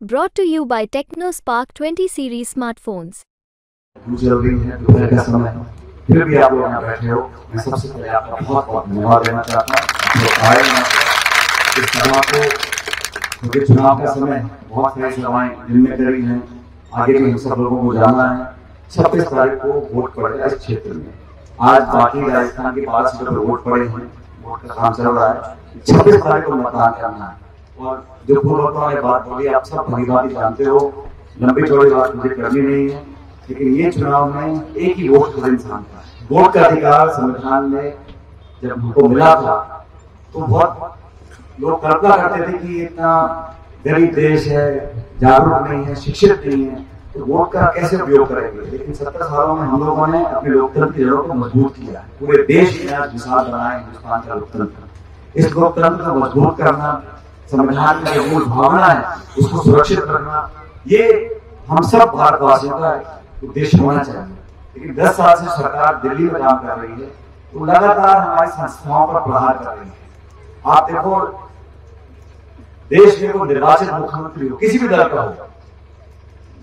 Brought to you by TechnoSpark 20 series smartphones. जरूरी है दोपहर का समय, फिर भी आप लोग यहाँ बैठे हो। मैं सबसे पहले आपका बहुत बहुत धन्यवाद देना चाहता हूँ जो आए इस सभा को, क्योंकि चुनाव का समय बहुत सारी सभाएं दिन में करी हैं, आगे भी हम सब लोगों को जाना है। 26 तारीख को वोट पड़ेगा इस क्षेत्र में। आज बाकी राजस्थान के 5 सीटों पर वोट पड़े हैं, वोट का काम चल रहा है। 26 तारीख को मतदान करना है। और जो पूर्वोत्तर ने बात बोली आप सब भलीभांति जानते हो, लंबी चौड़ी बात मुझे करनी नहीं है, लेकिन ये चुनाव में एक ही वोट हर इंसान का है। वोट का अधिकार संविधान में जब हमको मिला था तो बहुत लोग कल्पना करते थे कि इतना गरीब देश है, जागरूक नहीं है, शिक्षित नहीं है, तो वोट का कैसे उपयोग करेंगे। लेकिन 70 सालों में हम लोगों ने अपने लोकतंत्र की जड़ों को मजबूत किया है। पूरे देश में आज मिसाल बनाए हिंदुस्तान का लोकतंत्र। इस लोकतंत्र को मजबूत करना, संविधान में जो मूल भावना है उसको सुरक्षित रखना, ये हम सब भारतवासियों का उद्देश्य होना चाहिए। लेकिन 10 साल से सरकार दिल्ली में काम कर रही है, तो लगातार हमारी संस्थाओं पर प्रहार कर रही है। आप देखो, देश में कोई निर्वाचित मुख्यमंत्री हो, किसी भी दल का हो,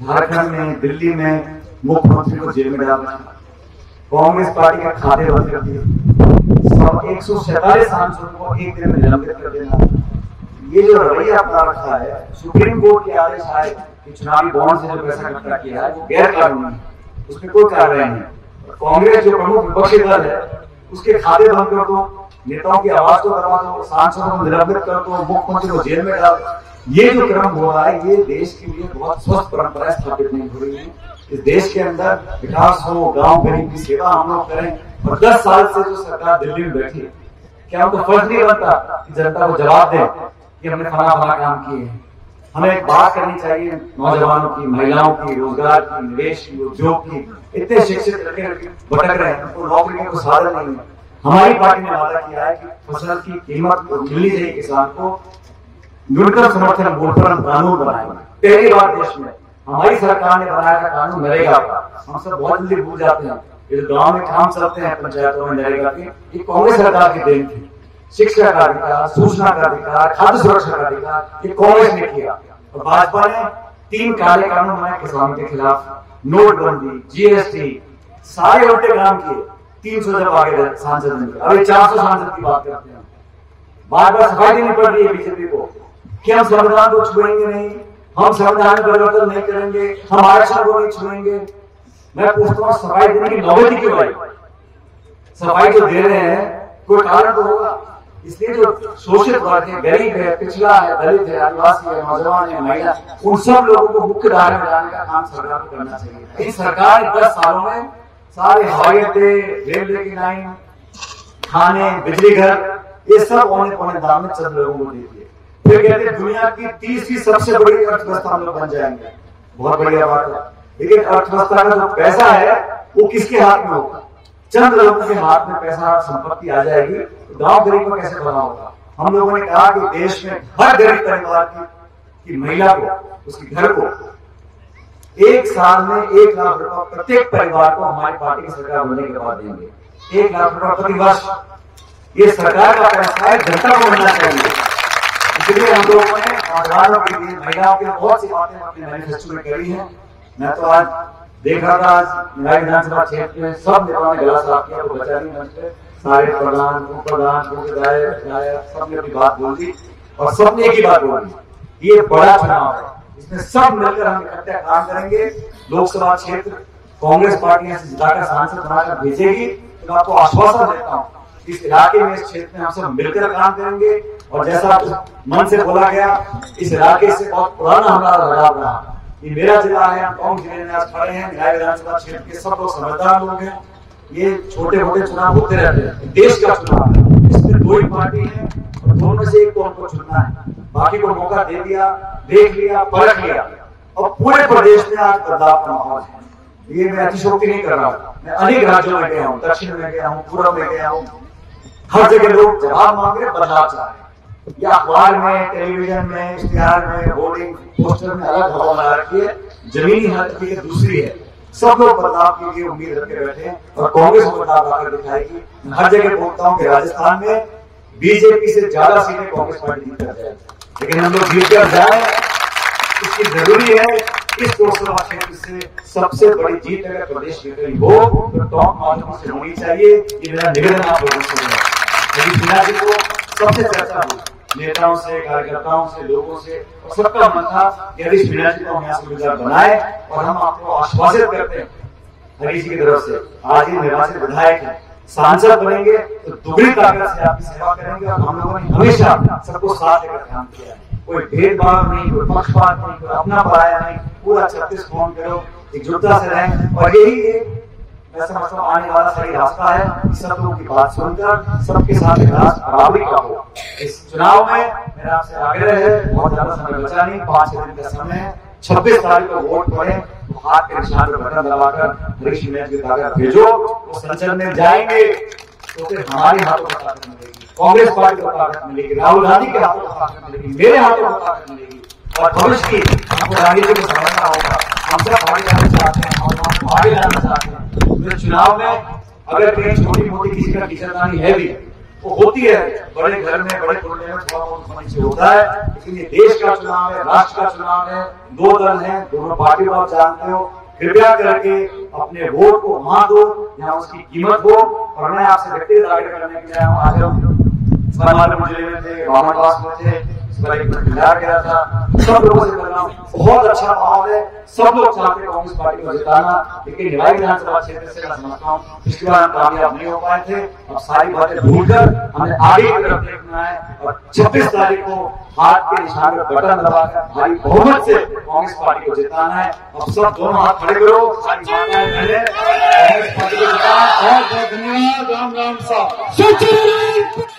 झारखंड में, दिल्ली में मुख्यमंत्री को जेल में डाल रखा, कांग्रेस पार्टी का खाते बंद कर दिए, सब 147 सांसदों को एक दिन में निलंबित कर देना। ये जो रवैया अपना रखा है, सुप्रीम कोर्ट के आदेश आए कि चुनावी बॉन्ड से जो पैसा इकट्ठा किया है वो गैर कानूनी है, उसमें कोई कार्रवाई नहीं। कांग्रेस जो प्रमुख विपक्षी दल है उसके खाते बंद कर दो, नेताओं की आवाज को करवा दो, सांसदों को निलंबित कर दो, मुख्यमंत्री को जेल में डाल। ये जो क्रम हो रहा है, ये देश के लिए बहुत स्वस्थ परंपरा स्थापित नहीं हो रही है। इस देश के अंदर विकास हो, गांव गरीब की सेवा हम लोग करें। और 10 साल से जो सरकार दिल्ली में बैठी है, क्या हमको फर्ज नहीं बनता कि जनता को जवाब दें कि हमने फला फला काम किए हैं। हमें एक बात करनी चाहिए नौजवानों की, महिलाओं की, रोजगार की, निवेश की, उद्योग की। इतने शिक्षित लड़के भटक रहे हैं, उनको नौकरी को साधन नहीं है। हमारी पार्टी ने वादा किया है कि फसल की कीमत मिलनी चाहिए किसान को, न्यूनतम समर्थन मूल्य पर हम कानून बनाएंगे। पहली बार देश में हमारी सरकार ने बनाया था कानून नरेगा का। हम सब बहुत जल्दी भूल जाते हैं, इस गाँव में काम चलते हैं पंचायतों में नरेगा के, ये कांग्रेस सरकार की देन थी। शिक्षा का अधिकार, सूचना का अधिकार, खाद्य सुरक्षा का अधिकार, ये कांग्रेस ने किया। और भाजपा ने 3 काले कानून बनाए किसानों के खिलाफ, नोटबंदी, जीएसटी, सारे उल्टे काम किए। 300 जब आगे सांसद ने, अभी 400 सांसद की बात करते हैं। बार बार सफाई देनी पड़ रही है बीजेपी को कि हम संविधान को छुएंगे नहीं, हम संविधान परिवर्तन नहीं करेंगे, हम आरक्षण को नहीं छुएंगे। मैं पूछता हूँ, सफाई देने की नौबत ही क्यों आई? सफाई जो दे रहे हैं कोई कारण तो होगा। इसलिए जो शोषित वर्ग है, गरीब है, पिछड़ा है, दलित है, आदिवासी है, नौजवान है, महिला, उन सब लोगों को मुख्य धारा में लाने का काम सरकार को करना चाहिए। इस सरकार ने 10 सालों में सारे हवाई अड्डे, रेलवे की लाइन, खाने, बिजली घर, ये सब औने पौने दाम में चंद लोगों को दे दिए। फिर कहते हैं दुनिया की 30वीं सबसे बड़ी अर्थव्यवस्था हम लोग बन जाएंगे। बहुत बढ़िया बात है, लेकिन अर्थव्यवस्था का जो पैसा है वो किसके हाथ में होगा? चंद लोगों के हाथ में पैसा संपत्ति आ जाएगी, तो गांव गरीब को कैसे बना होगा? हम लोगों ने कहा कि देश में हर गरीब परिवार की महिला को, उसके घर को 1 साल में 1 लाख रुपए प्रत्येक परिवार को हमारी पार्टी की सरकार बनने के बाद देंगे। 1 लाख रुपए प्रति वर्ष। ये सरकार का पैसा है, जनता को मिलना चाहिए। इसलिए हम लोगों ने नौजवानों के लिए, महिलाओं के लिए बहुत सी बातें अपने मैनिफेस्टो में करी है। मैं तो आज देख रहा था, आज मेरा विधानसभा क्षेत्र में सब नेताओं ने गला साफ किया, वो बचा नहीं मंच पे। सारे प्रधान, उप प्रधान, विधायक सबने अपनी बात बोल दी और सबने एक ही बात बोली, ये बड़ा चुनाव है, इसमें सब मिलकर हम इकट्ठे काम करेंगे। लोकसभा क्षेत्र कांग्रेस पार्टी से जिताकर सांसद बनाकर भेजेगी, तो मैं आपको आश्वासन देता हूँ इस इलाके में, इस क्षेत्र में हम सब मिलकर काम करेंगे। और जैसा मन से बोला गया, इस इलाके से बहुत पुराना हमारा लगाव रहा। ये मेरा जिला है, हम टोंक जिले में आज खड़े हैं, न्याय विधानसभा क्षेत्र के सब लोग समझदार लोग हैं। ये छोटे मोटे चुनाव होते रहते हैं, देश का चुनाव है, इसमें 2 ही पार्टी है और दोनों में से एक को हमको चुनना है। बाकी को मौका दे दिया, देख लिया, परख लिया, और पूरे प्रदेश में आज बदलाव का माहौल है। ये मैं अतिशोक्ति नहीं कर रहा हूँ, मैं अनेक राज्यों में गया हूँ, दक्षिण में गया हूँ, पूर्व में गया हूँ, हर जगह लोग जवाब मांग रहे, बदलाव चाह रहे हैं। या अखबार में, टेलीविजन में, इश्तिहार में, होर्डिंग, पोस्टर में अलग हवा बना रखी है, जमीनी हकीकत दूसरी है। सब लोग बदलाव के लिए उम्मीद रखे बैठे हैं और कांग्रेस बदलाव आकर दिखाएगी। हर जगह बोलता हूँ कि राजस्थान में बीजेपी से ज्यादा सीटें कांग्रेस पार्टी जीत कर जाएगी, लेकिन हम लोग जीत कर जाए इसकी जरूरी है इस लोकसभा क्षेत्र से सबसे बड़ी जीत अगर प्रदेश की कहीं हो तो टॉप माध्यमों से होनी चाहिए। ये मेरा निवेदन आप लोगों से है। रवीश मीणा जी को सबसे चर्चा हुई, नेताओं से, कार्यकर्ताओं से, लोगों से, और सबका मन था कि रवीश मीणा जी को हम यहाँ से उम्मीदवार बनाए। और हम आपको आश्वासित करते हैं हरीश जी की तरफ से, आज ये निर्वाचित विधायक है, सांसद बनेंगे तो दुगनी ताकत से आपकी सेवा करेंगे। और हम लोगों ने हमेशा सबको साथ लेकर काम किया है, कोई भेदभाव नहीं, कोई पक्षपात नहीं, कोई अपना पराया नहीं, पूरा 36 कौम के लोग एकजुटता से रहें। और यही एक ऐसा मतलब आने वाला सही रास्ता है, सब लोगों की बात सुनकर सबके साथ बराबरी का हो। इस चुनाव में मेरा आपसे आग्रह है, बहुत ज्यादा समय बचा नहीं, 5-6 दिन का समय है, 26 तारीख को वोट पड़े, तो हाथ के निशान पर बटन दबाकर हरीश मीणा जी की ताकत भेजो। वो संसद में जाएंगे तो फिर हमारे हाथों में ताकत मिलेगी, कांग्रेस पार्टी को ताकत मिलेगी, राहुल गांधी के हाथों में ताकत मिलेगी, मेरे हाथों में ताकत मिलेगी। और भविष्य की हमको राजनीति को समझना होगा, हम सब आगे जाना चाहते हैं और हम आगे जाना चाहते हैं। तो चुनाव में अगर कहीं छोटी मोटी किसी का कीचड़दानी है भी, वो होती है, बड़े घर में, बड़े टोले में थोड़ा बहुत समझ से होता है, लेकिन ये देश का चुनाव है, राष्ट्र का चुनाव है, 2 दल हैं, दोनों पार्टी को आप जानते हो। कृपया करके अपने वोट को वहां दो जहां उसकी कीमत हो। और मैं आपसे व्यक्तिगत आग्रह करने के लिए आया हूं, आज हम जिले में थे, रामनवास में थे, बिहार गया था, सब लोगों से कर रहा हूँ, बहुत अच्छा माहौल है, सब लोग चाहते हैं कांग्रेस पार्टी को जिताना। लेकिन निवाई विधानसभा क्षेत्र से मैं समझता हूँ पिछली बार हम कामयाब नहीं हो पाए थे। अब सारी बातें भूलकर हमें आगे की तरफ देखना है और 26 तारीख को हाथ के निशान पर बटन दबाकर भारी बहुमत से कांग्रेस पार्टी को जिताना है। अब सब दोनों हाथ खड़े करो, सारी माताएं बहनें कांग्रेस पार्टी को जिताना। बहुत बहुत धन्यवाद। राम राम साहब।